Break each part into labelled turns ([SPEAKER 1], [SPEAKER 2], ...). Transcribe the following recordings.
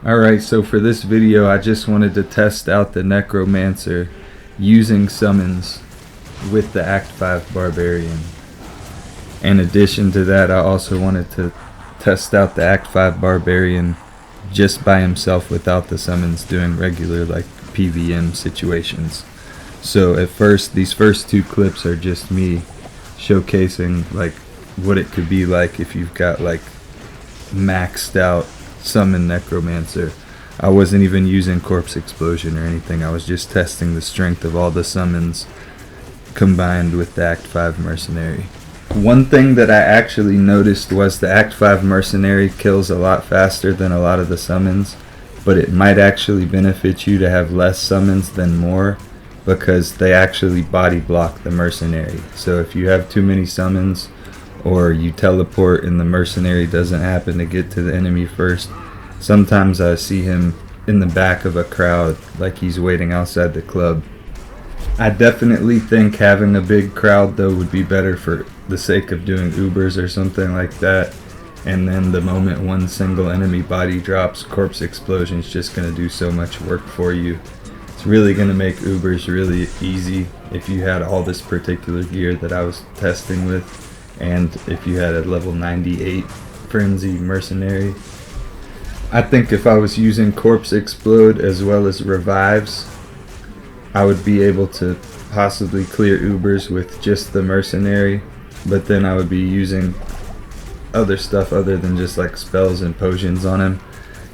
[SPEAKER 1] Alright, so for this video I just wanted to test out the Necromancer using summons with the Act 5 Barbarian. In addition to that, I also wanted to test out the Act 5 Barbarian just by himself without the summons, doing regular like PVM situations. So at first, these first two clips are just me showcasing like what it could be like if you've got like maxed out summon Necromancer. I wasn't even using Corpse Explosion or anything. I was just testing the strength of all the summons combined with the Act 5 Mercenary. One thing that I actually noticed was the Act 5 Mercenary kills a lot faster than a lot of the summons, but it might actually benefit you to have less summons than more, because they actually body block the Mercenary. So if you have too many summons, or you teleport and the Mercenary doesn't happen to get to the enemy first, sometimes I see him in the back of a crowd like he's waiting outside the club. I definitely think having a big crowd though would be better for the sake of doing Ubers or something like that, and then the moment one single enemy body drops, Corpse Explosion is just going to do so much work for you. It's really going to make Ubers really easy if you had all this particular gear that I was testing with. And if you had a level 98 Frenzy Mercenary. I think if I was using Corpse Explode as well as Revives, I would be able to possibly clear Ubers with just the Mercenary, but then I would be using other stuff other than just like spells and potions on him.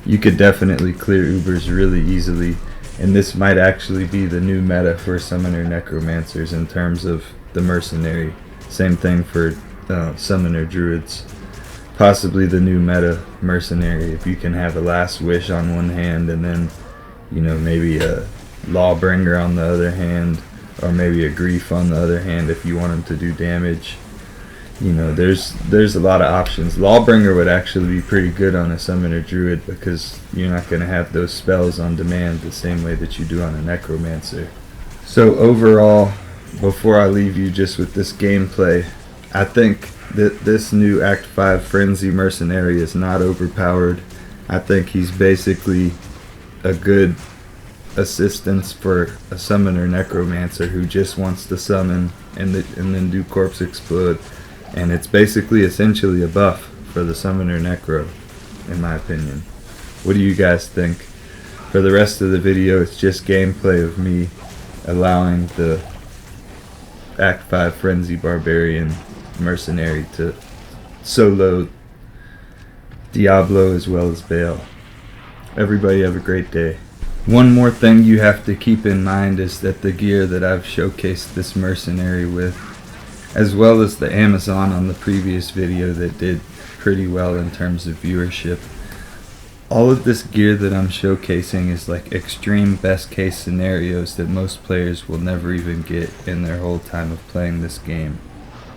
[SPEAKER 1] You could definitely clear Ubers really easily, and this might actually be the new meta for Summoner Necromancers in terms of the Mercenary. Same thing for Summoner Druids. Possibly the new meta Mercenary, if you can have a Last Wish on one hand and then, you know, maybe a Lawbringer on the other hand, or maybe a Grief on the other hand if you want him to do damage. You know, there's a lot of options. Lawbringer would actually be pretty good on a Summoner Druid because you're not going to have those spells on demand the same way that you do on a Necromancer. So overall, before I leave you just with this gameplay, I think that this new Act 5 Frenzy Mercenary is not overpowered. I think he's basically a good assistance for a Summoner Necromancer who just wants to summon and then do Corpse Explode. And it's basically essentially a buff for the Summoner Necro, in my opinion. What do you guys think? For the rest of the video, it's just gameplay of me allowing the Act 5 Frenzy Barbarian Mercenary to solo Diablo as well as Baal. Everybody have a great day. One more thing you have to keep in mind is that the gear that I've showcased this Mercenary with, as well as the Amazon on the previous video that did pretty well in terms of viewership, all of this gear that I'm showcasing is like extreme best case scenarios that most players will never even get in their whole time of playing this game.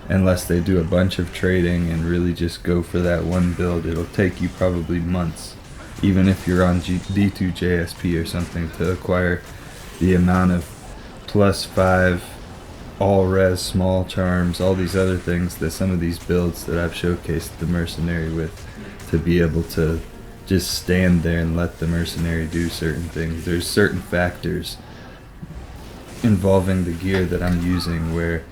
[SPEAKER 1] Unless they do a bunch of trading and really just go for that one build, it'll take you probably months, even if you're on D2 JSP or something, to acquire the amount of +5 all res small charms, all these other things that some of these builds that I've showcased the Mercenary with, to be able to just stand there and let the Mercenary do certain things. There's certain factors involving the gear that I'm using where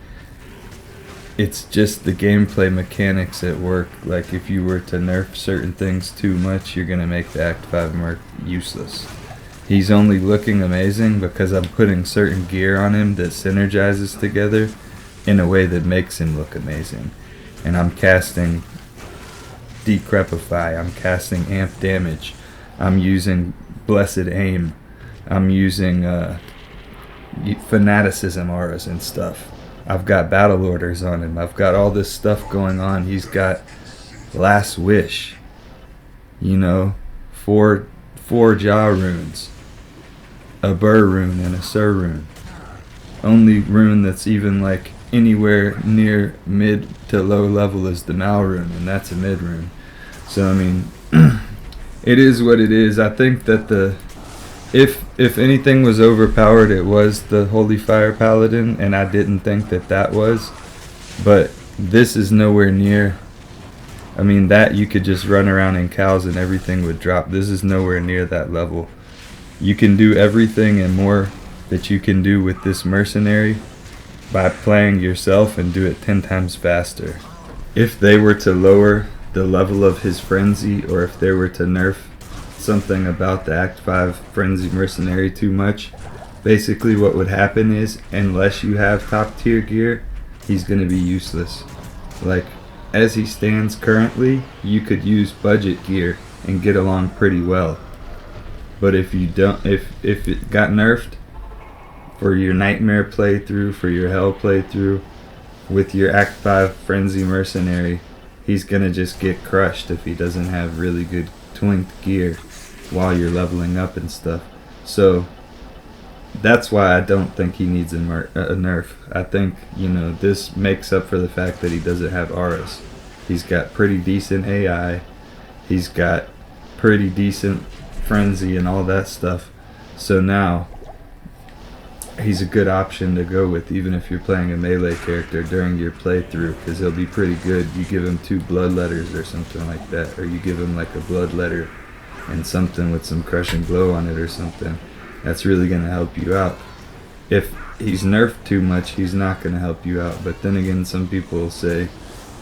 [SPEAKER 1] it's just the gameplay mechanics at work. Like if you were to nerf certain things too much, you're going to make the Act 5 Merc useless. He's only looking amazing because I'm putting certain gear on him that synergizes together in a way that makes him look amazing. And I'm casting Decrepify, I'm casting Amp Damage, I'm using Blessed Aim, I'm using Fanaticism auras and stuff. I've got Battle Orders on him. I've got all this stuff going on. He's got Last Wish. You know, four Jaw runes. A Burr rune and a Sur rune. Only rune that's even like anywhere near mid to low level is the Mal rune, and that's a mid rune. So I mean, it is what it is. I think that if anything was overpowered, it was the Holy Fire Paladin, and I didn't think that was. But this is nowhere near I mean, that you could just run around in cows and everything would drop. This is nowhere near that level. You can do everything and more that you can do with this mercenary by playing yourself and do it 10 times faster. If they were to lower the level of his frenzy, or if they were to nerf something about the Act 5 frenzy mercenary too much, basically what would happen is, unless you have top tier gear, he's going to be useless. Like, as he stands currently, you could use budget gear and get along pretty well. But if you don't, if it got nerfed for your Nightmare playthrough, for your Hell playthrough, with your Act 5 Frenzy Mercenary, he's gonna just get crushed if he doesn't have really good twinked gear while you're leveling up and stuff. So that's why I don't think he needs a nerf. I think, you know, this makes up for the fact that he doesn't have auras. He's got pretty decent AI. He's got pretty decent frenzy and all that stuff. So now he's a good option to go with, even if you're playing a melee character during your playthrough, because he'll be pretty good. You give him 2 blood letters or something like that, or you give him like a blood letter and something with some crushing glow on it or something. That's really going to help you out. If he's nerfed too much, he's not going to help you out. But then again, some people will say,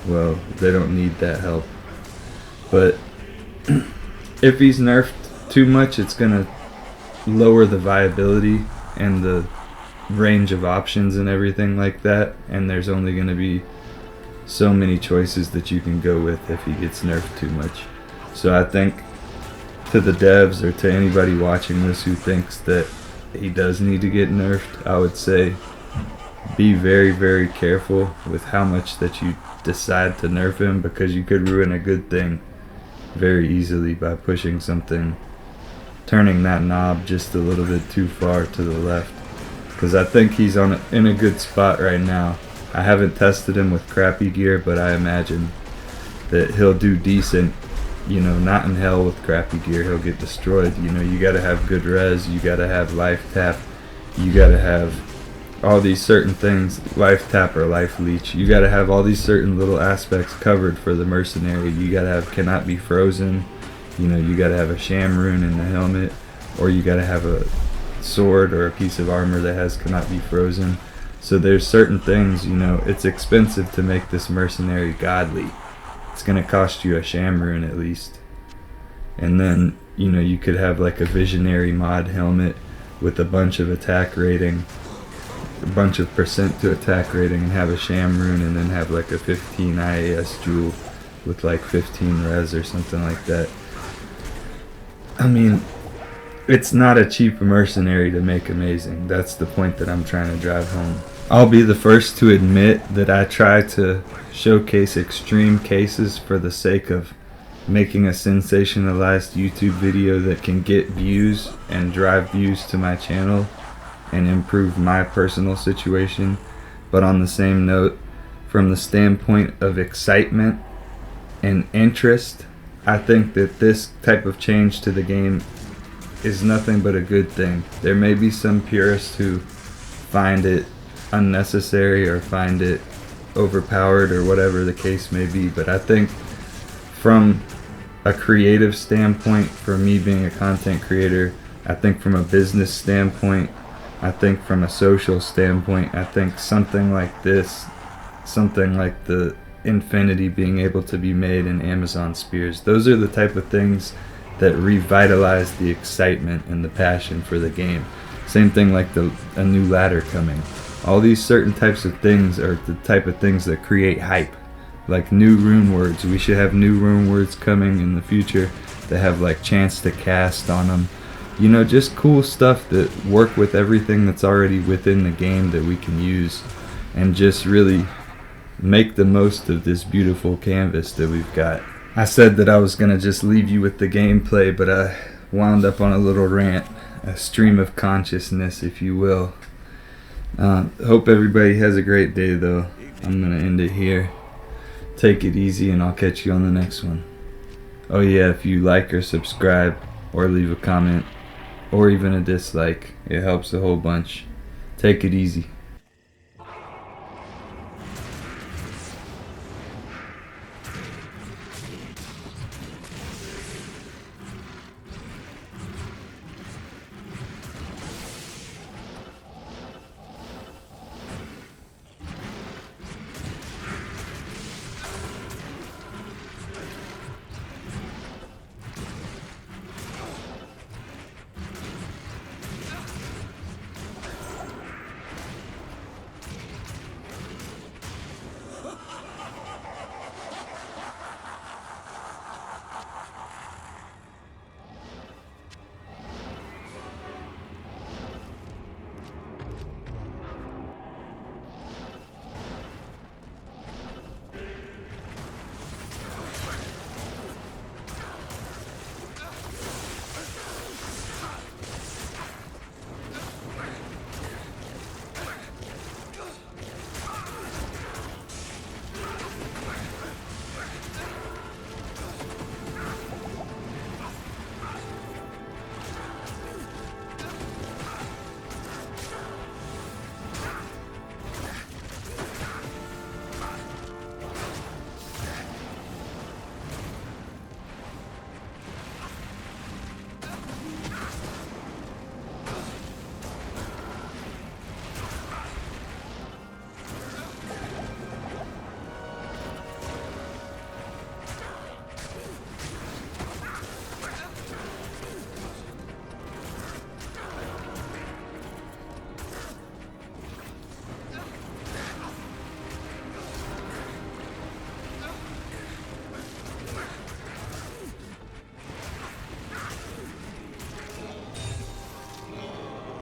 [SPEAKER 1] well, they don't need that help. But if he's nerfed too much, it's going to lower the viability and the range of options and everything like that, and there's only going to be so many choices that you can go with if he gets nerfed too much. So I think, to the devs or to anybody watching this who thinks that he does need to get nerfed, I would say be very, very careful with how much that you decide to nerf him, because you could ruin a good thing very easily by pushing something, turning that knob just a little bit too far to the left. Because I think he's in a good spot right now. I haven't tested him with crappy gear, but I imagine that he'll do decent. You know, not in hell with crappy gear, he'll get destroyed. You know, you gotta have good res, you gotta have life tap, you gotta have all these certain things, life tap or life leech. You gotta have all these certain little aspects covered for the mercenary. You gotta have cannot be frozen. You know, you gotta have a sham rune in the helmet, or you gotta have a sword or a piece of armor that has cannot be frozen. So there's certain things, you know, it's expensive to make this mercenary godly. It's gonna cost you a sham rune at least. And then, you know, you could have like a visionary mod helmet with a bunch of attack rating, a bunch of percent to attack rating, and have a sham rune, and then have like a 15 IAS jewel with like 15 res or something like that. I mean, it's not a cheap mercenary to make amazing. That's the point that I'm trying to drive home. I'll be the first to admit that I try to showcase extreme cases for the sake of making a sensationalized YouTube video that can get views and drive views to my channel and improve my personal situation. But on the same note, from the standpoint of excitement and interest, I think that this type of change to the game is nothing but a good thing. There may be some purists who find it unnecessary or find it overpowered or whatever the case may be, but I think from a creative standpoint, for me being a content creator, I think from a business standpoint, I think from a social standpoint, I think something like this, something like the Infinity being able to be made in Amazon Spears, those are the type of things that revitalize the excitement and the passion for the game. Same thing like a new ladder coming. All these certain types of things are the type of things that create hype. Like new rune words. We should have new rune words coming in the future that have like chance to cast on them. You know, just cool stuff that work with everything that's already within the game that we can use, and just really make the most of this beautiful canvas that we've got. I said that I was going to just leave you with the gameplay, but I wound up on a little rant, a stream of consciousness, if you will. Hope everybody has a great day, though. I'm going to end it here. Take it easy, and I'll catch you on the next one. Oh yeah, if you like or subscribe, or leave a comment, or even a dislike, it helps a whole bunch. Take it easy.